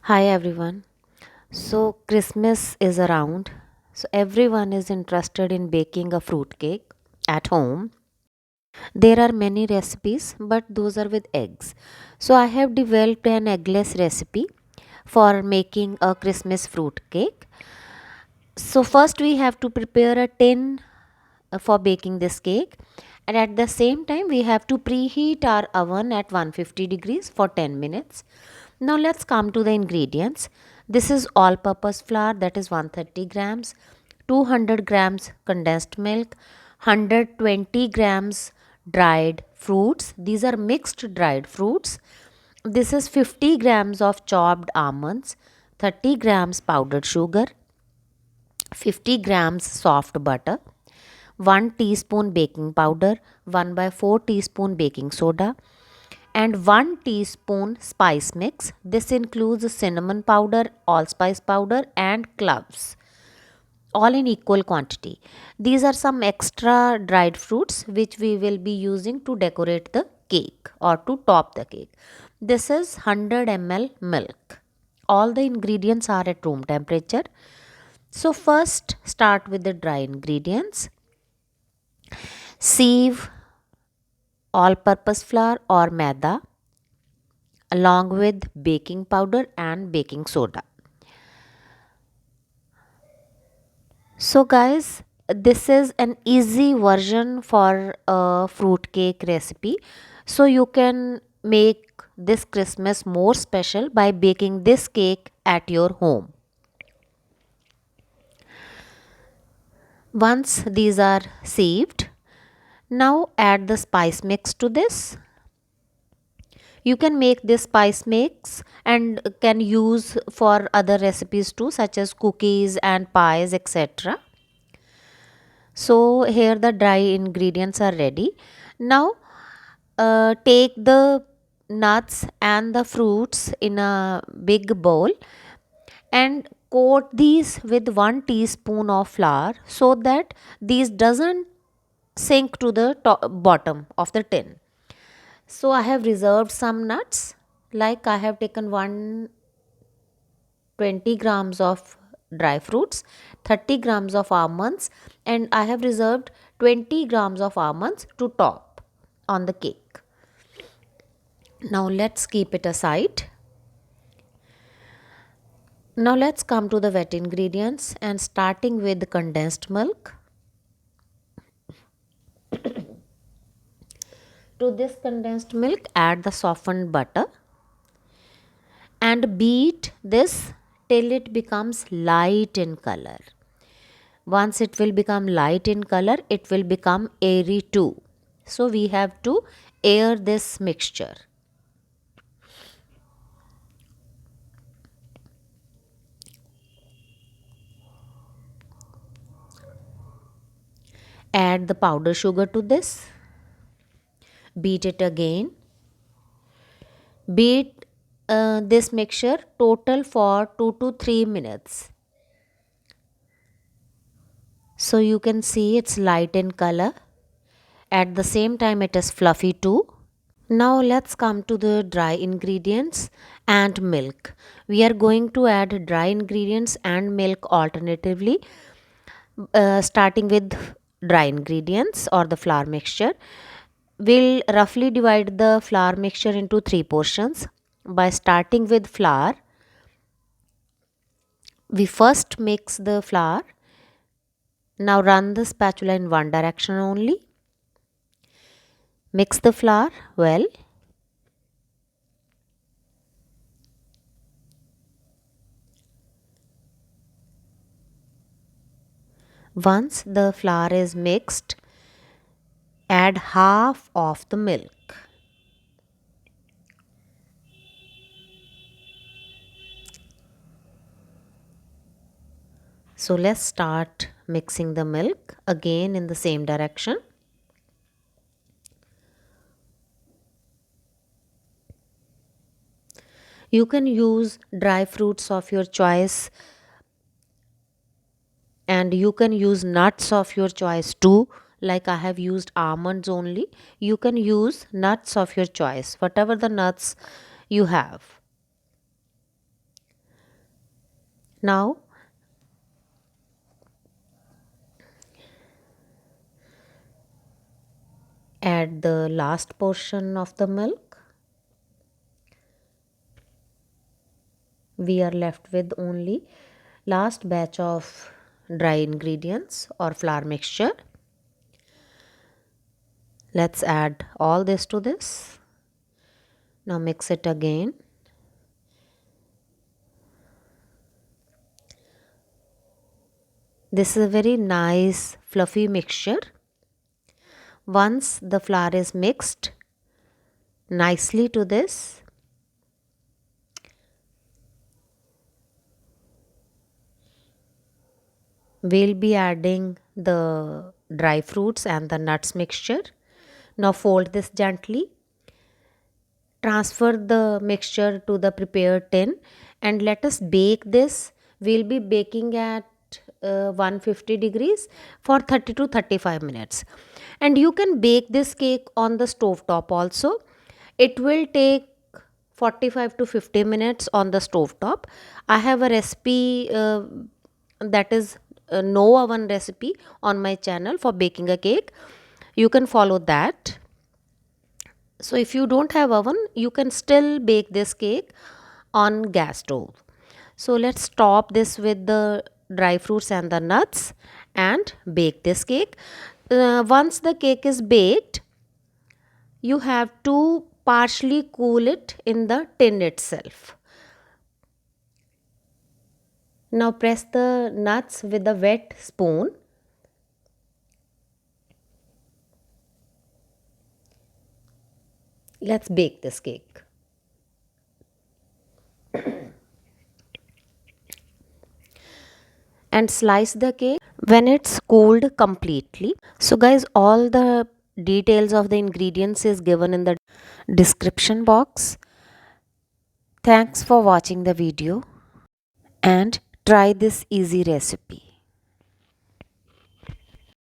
Hi everyone. So Christmas is around. So everyone is interested in baking a fruit cake at home. There are many recipes, but those are with eggs. So I have developed an eggless recipe for making a Christmas fruit cake. So first we have to prepare a tin for baking this cake, and at the same time we have to preheat our oven at 150 degrees for 10 minutes. Now let's come to the ingredients. This is all purpose flour, that is 130 grams, 200 grams condensed milk, 120 grams dried fruits. These are mixed dried fruits. This is 50 grams of chopped almonds, 30 grams powdered sugar, 50 grams soft butter, 1 teaspoon baking powder, 1 by 4 teaspoon baking soda, and 1 teaspoon spice mix. This includes cinnamon powder, allspice powder, and cloves, all in equal quantity. These are some extra dried fruits which we will be using to decorate the cake or to top the cake. This is 100 ml milk. All the ingredients are at room temperature. So first start with the dry ingredients. Sieve all purpose flour or maida along with baking powder and baking soda. So guys, this is an easy version for a fruit cake recipe. So you can make this Christmas more special by baking this cake at your home. Once these are sieved, now add the spice mix to this. You can make this spice mix and can use for other recipes too, such as cookies and pies, etc. So here the dry ingredients are ready. Now take the nuts and the fruits in a big bowl and coat these with 1 teaspoon of flour so that these doesn't sink to the bottom of the tin. So I have reserved some nuts, like I have taken 120 grams of dry fruits, 30 grams of almonds, and I have reserved 20 grams of almonds to top on the cake. Now let's keep it aside. Now let's come to the wet ingredients, and starting with condensed milk. To this condensed milk add the softened butter and beat this till it becomes light in color. Once it will become light in color, it will become airy too. So we have to air this mixture. Add the powder sugar to this. Beat it again. Beat this mixture total for 2 to 3 minutes. So you can see it's light in color. At the same time it is fluffy too. Now let's come to the dry ingredients and milk. We are going to add dry ingredients and milk alternatively, starting with dry ingredients or the flour mixture. We'll roughly divide the flour mixture into 3 portions. By starting with flour, we first mix the flour. Now run the spatula in one direction only. Mix the flour well. Once the flour is mixed, add half of the milk. So let's start mixing the milk again in the same direction. You can use dry fruits of your choice and you can use nuts of your choice too. Like I have used almonds only. You can use nuts of your choice, whatever the nuts you have. Now add the last portion of the milk. We are left with only last batch of dry ingredients or flour mixture. Let's add all this to this. Now mix it again. This is a very nice fluffy mixture. Once the flour is mixed nicely to this, we'll be adding the dry fruits and the nuts mixture. Now fold this gently. Transfer the mixture to the prepared tin and let us bake this. We'll be baking at 150 degrees for 30 to 35 minutes. And you can bake this cake on the stove top also. It will take 45 to 50 minutes on the stove top. I have a recipe that is no oven recipe on my channel for baking a cake. You can follow that. So if you don't have oven, you can still bake this cake on gas stove. So let's top this with the dry fruits and the nuts and bake this cake. Once the cake is baked, you have to partially cool it in the tin itself. Now press the nuts with a wet spoon. Let's bake this cake. And slice the cake when it's cooled completely. So guys, all the details of the ingredients is given in the description box. Thanks for watching the video and try this easy recipe.